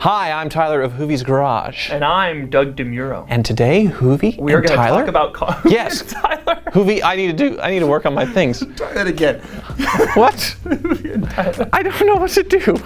Hi, I'm Tyler of Hoovie's Garage. And I'm Doug Demuro. And today, Hoovie we are going to talk about cars. Yes, Tyler. Hoovie, I need to work on my things. Try that again. What? I don't know what to do.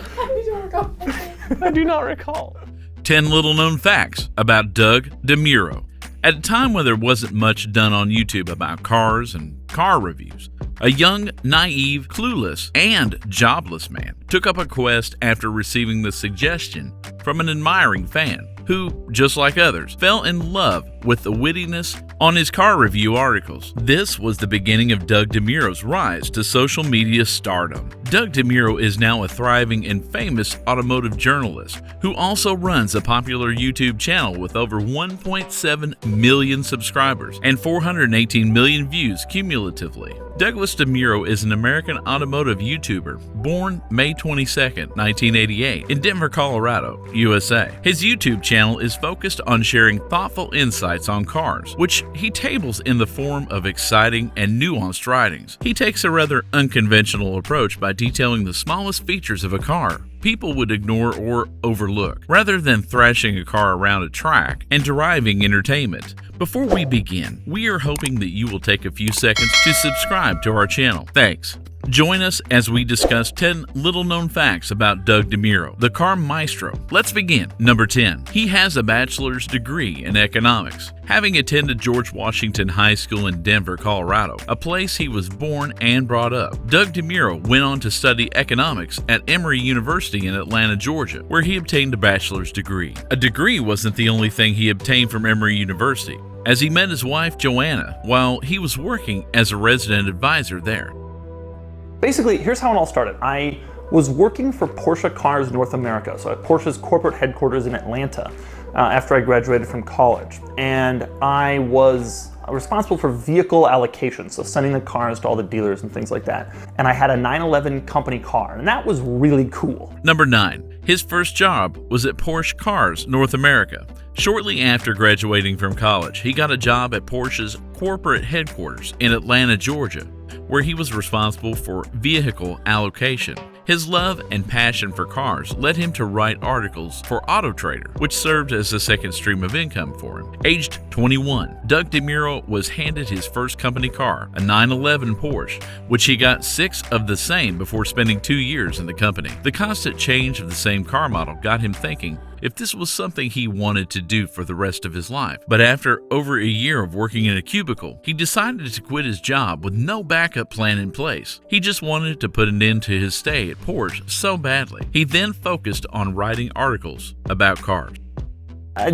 I do not recall. 10 little known facts about Doug Demuro. At a time when there wasn't much done on YouTube about cars and car reviews, a young, naive, clueless, and jobless man took up a quest after receiving the suggestion from an admiring fan who, just like others, fell in love with the wittiness on his car review articles. This was the beginning of Doug Demuro's rise to social media stardom. Doug Demuro is now a thriving and famous automotive journalist who also runs a popular YouTube channel with over 1.7 million subscribers and 418 million views cumulatively. Douglas Demuro is an American automotive YouTuber born May 22, 1988 in Denver, Colorado, USA. His YouTube channel is focused on sharing thoughtful insights on cars, which he tables in the form of exciting and nuanced writings. He takes a rather unconventional approach by detailing the smallest features of a car people would ignore or overlook, rather than thrashing a car around a track and deriving entertainment. Before we begin, we are hoping that you will take a few seconds to subscribe to our channel. Thanks. Join us as we discuss 10 little-known facts about Doug Demuro, the car maestro. Let's begin. Number 10. He has a bachelor's degree in economics, having attended George Washington High School in Denver, Colorado, a place he was born and brought up. Doug Demuro went on to study economics at Emory University in Atlanta, Georgia, where he obtained a bachelor's degree. A degree wasn't the only thing he obtained from Emory University, as he met his wife, Joanna, while he was working as a resident advisor there. Basically, here's how it all started. I was working for Porsche Cars North America, so at Porsche's corporate headquarters in Atlanta, after I graduated from college. And I was responsible for vehicle allocation, so sending the cars to all the dealers and things like that. And I had a 911 company car, and that was really cool. Number 9. His first job was at Porsche Cars North America. Shortly after graduating from college, he got a job at Porsche's corporate headquarters in Atlanta, Georgia, where he was responsible for vehicle allocation. His love and passion for cars led him to write articles for Auto Trader, which served as a second stream of income for him. Aged 21, Doug Demuro was handed his first company car, a 911 Porsche, which he got 6 of the same before spending 2 years in the company. The constant change of the same car model got him thinking if this was something he wanted to do for the rest of his life. But after over a year of working in a cubicle, he decided to quit his job with no backup plan in place. He just wanted to put an end to his stay at Porsche so badly. He then focused on writing articles about cars.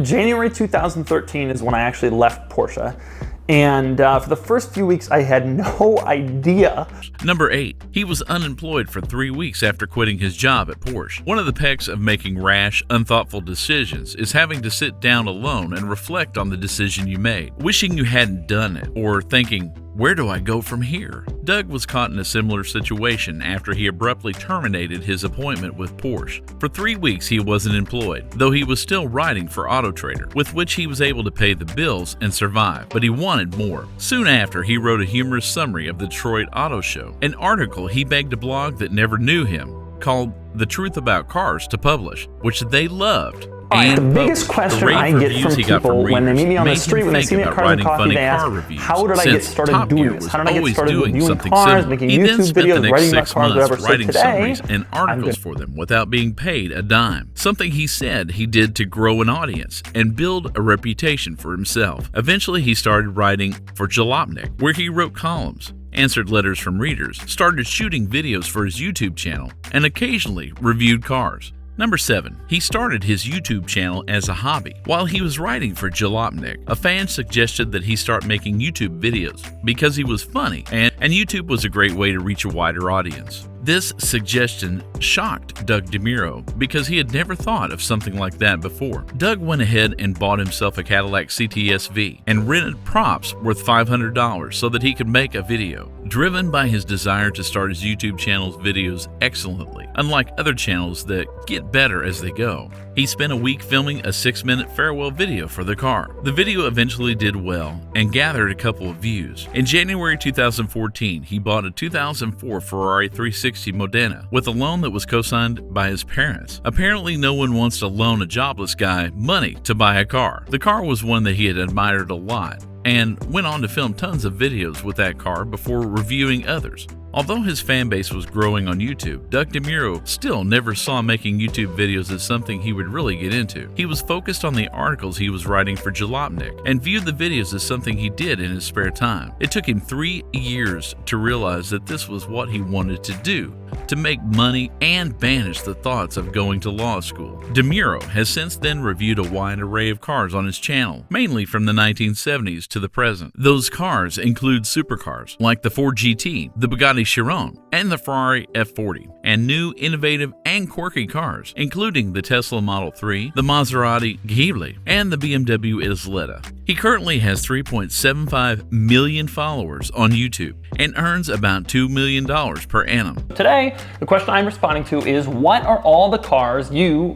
January 2013 is when I actually left Porsche. And for the first few weeks, I had no idea. Number 8. He was unemployed for 3 weeks after quitting his job at Porsche. One of the pecs of making rash, unthoughtful decisions is having to sit down alone and reflect on the decision you made, wishing you hadn't done it, or thinking, where do I go from here? Doug was caught in a similar situation after he abruptly terminated his appointment with Porsche. For 3 weeks he wasn't employed, though he was still writing for Auto Trader, with which he was able to pay the bills and survive, but he wanted more. Soon after, he wrote a humorous summary of the Detroit Auto Show, an article he begged a blog that never knew him, called The Truth About Cars, to publish, which they loved. The biggest question I get from people when they meet me on the street, when they see me at Cars and Coffee, they ask, how did I get started doing this? How did I get started reviewing cars, making YouTube videos, writing about cars, whatever? So today, and articles for them without being paid a dime. Something he said he did to grow an audience and build a reputation for himself. Eventually, he started writing for Jalopnik, where he wrote columns, answered letters from readers, started shooting videos for his YouTube channel, and occasionally reviewed cars. Number 7. He started his YouTube channel as a hobby. While he was writing for Jalopnik, a fan suggested that he start making YouTube videos because he was funny, and YouTube was a great way to reach a wider audience. This suggestion shocked Doug Demuro because he had never thought of something like that before. Doug went ahead and bought himself a Cadillac CTS-V and rented props worth $500 so that he could make a video. driven by his desire to start his YouTube channel's videos excellently, unlike other channels that get better as they go. He spent a week filming a 6-minute farewell video for the car. The video eventually did well and gathered a couple of views. In January 2014, he bought a 2004 Ferrari 360 Modena with a loan that was co-signed by his parents. Apparently, no one wants to loan a jobless guy money to buy a car. The car was one that he had admired a lot and went on to film tons of videos with that car before reviewing others. Although his fan base was growing on YouTube, Doug Demuro still never saw making YouTube videos as something he would really get into. He was focused on the articles he was writing for Jalopnik and viewed the videos as something he did in his spare time. It took him 3 years to realize that this was what he wanted to do, to make money and banish the thoughts of going to law school. Demuro has since then reviewed a wide array of cars on his channel, mainly from the 1970s to the present. Those cars include supercars like the Ford GT, the Bugatti Chiron, and the Ferrari F40, and new, innovative, and quirky cars, including the Tesla Model 3, the Maserati Ghibli, and the BMW Isletta. He currently has 3.75 million followers on YouTube and earns about $2 million per annum. Today, the question I'm responding to is, what are all the cars you,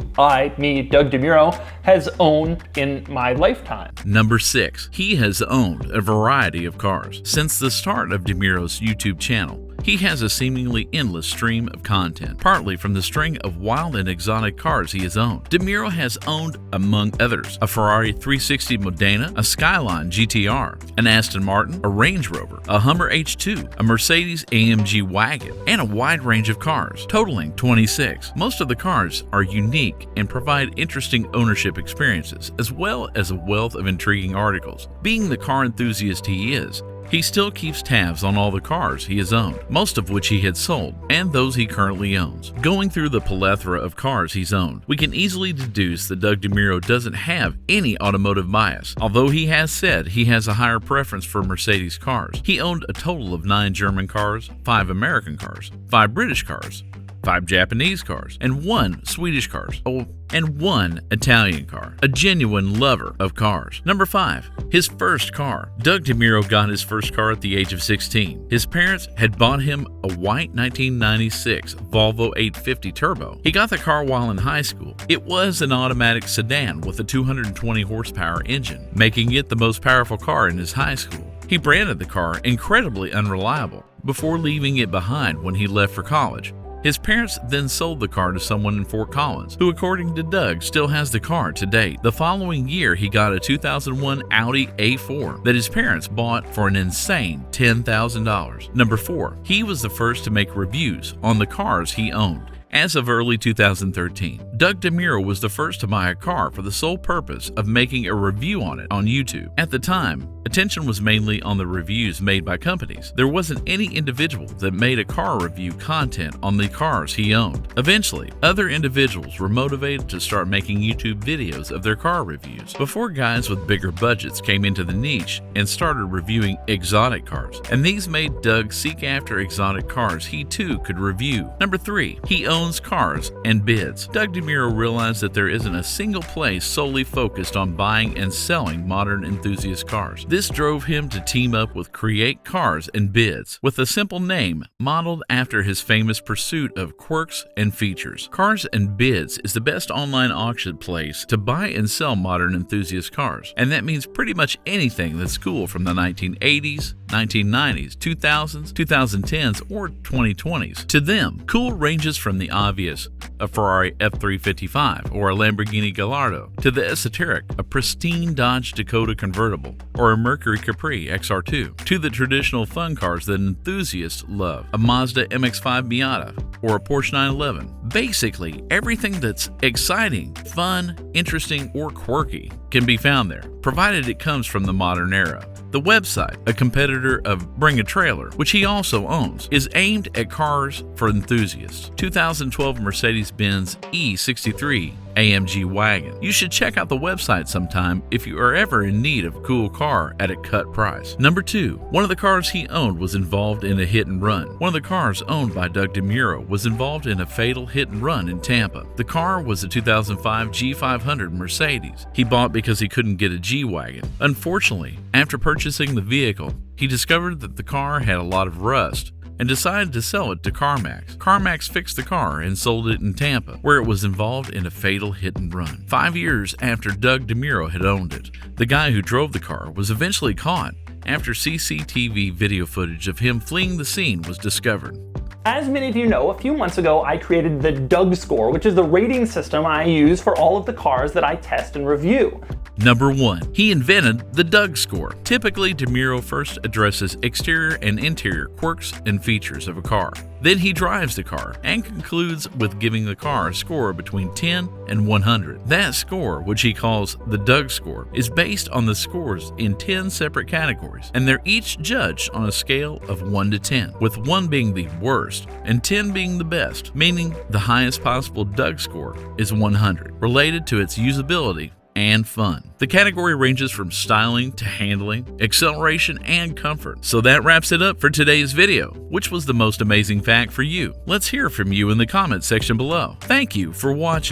me, Doug Demuro, has owned in my lifetime? Number 6. He has owned a variety of cars. Since the start of Demuro's YouTube channel, he has a seemingly endless stream of content, partly from the string of wild and exotic cars he has owned. Demuro has owned, among others, a Ferrari 360 Modena, a Skyline GTR, an Aston Martin, a Range Rover, a Hummer H2, a Mercedes AMG wagon, and a wide range of cars, totaling 26. Most of the cars are unique and provide interesting ownership experiences, as well as a wealth of intriguing articles. Being the car enthusiast he is, he still keeps tabs on all the cars he has owned, most of which he had sold, and those he currently owns. Going through the plethora of cars he's owned, we can easily deduce that Doug Demuro doesn't have any automotive bias, although he has said he has a higher preference for Mercedes cars. He owned a total of 9 German cars, 5 American cars, 5 British cars, 5 Japanese cars, and 1 Swedish car, and 1 Italian car. A genuine lover of cars. Number 5. His first car. Doug Demuro got his first car at the age of 16. His parents had bought him a white 1996 Volvo 850 Turbo. He got the car while in high school. It was an automatic sedan with a 220 horsepower engine, making it the most powerful car in his high school. He branded the car incredibly unreliable before leaving it behind when he left for college. His parents then sold the car to someone in Fort Collins, who according to Doug still has the car to date. The following year, he got a 2001 Audi A4 that his parents bought for an insane $10,000. Number 4. He was the first to make reviews on the cars he owned. As of early 2013, Doug Demuro was the first to buy a car for the sole purpose of making a review on it on YouTube. At the time, attention was mainly on the reviews made by companies. There wasn't any individual that made a car review content on the cars he owned. Eventually, other individuals were motivated to start making YouTube videos of their car reviews before guys with bigger budgets came into the niche and started reviewing exotic cars. And these made Doug seek after exotic cars he too could review. Number 3. He owns cars and bids. Doug Demuro realized that there isn't a single place solely focused on buying and selling modern enthusiast cars. This drove him to team up with Create Cars and Bids, with a simple name modeled after his famous pursuit of quirks and features. Cars and Bids is the best online auction place to buy and sell modern enthusiast cars, and that means pretty much anything that's cool from the 1980s, 1990s, 2000s, 2010s, or 2020s. To them, cool ranges from the obvious, a Ferrari F355 or a Lamborghini Gallardo, to the esoteric, a pristine Dodge Dakota convertible or a Mercury Capri XR2, to the traditional fun cars that enthusiasts love, a Mazda MX-5 Miata or a Porsche 911. Basically, everything that's exciting, fun, interesting, or quirky can be found there, provided it comes from the modern era. The website, a competitor of Bring a Trailer, which he also owns, is aimed at cars for enthusiasts. 2012 Mercedes-Benz E63 AMG wagon. You should check out the website sometime if you are ever in need of a cool car at a cut price. Number 2. One of the cars he owned was involved in a hit and run. One of the cars owned by Doug Demuro was involved in a fatal hit and run in Tampa. The car was a 2005 G500 Mercedes he bought because he couldn't get a G-Wagon. Unfortunately, after purchasing the vehicle, he discovered that the car had a lot of rust and decided to sell it to CarMax. CarMax fixed the car and sold it in Tampa, where it was involved in a fatal hit and run. 5 years after Doug Demuro had owned it, the guy who drove the car was eventually caught after CCTV video footage of him fleeing the scene was discovered. As many of you know, a few months ago I created the Doug score, which is the rating system I use for all of the cars that I test and review. Number 1. He invented the Doug score. Typically, Demuro first addresses exterior and interior quirks and features of a car. Then he drives the car and concludes with giving the car a score between 10 and 100. That score, which he calls the Doug score, is based on the scores in 10 separate categories, and they're each judged on a scale of 1 to 10, with 1 being the worst and 10 being the best, meaning the highest possible Doug score is 100, related to its usability and fun. The category ranges from styling to handling, acceleration, and comfort. So that wraps it up for today's video. Which was the most amazing fact for you? Let's hear from you in the comments section below. Thank you for watching.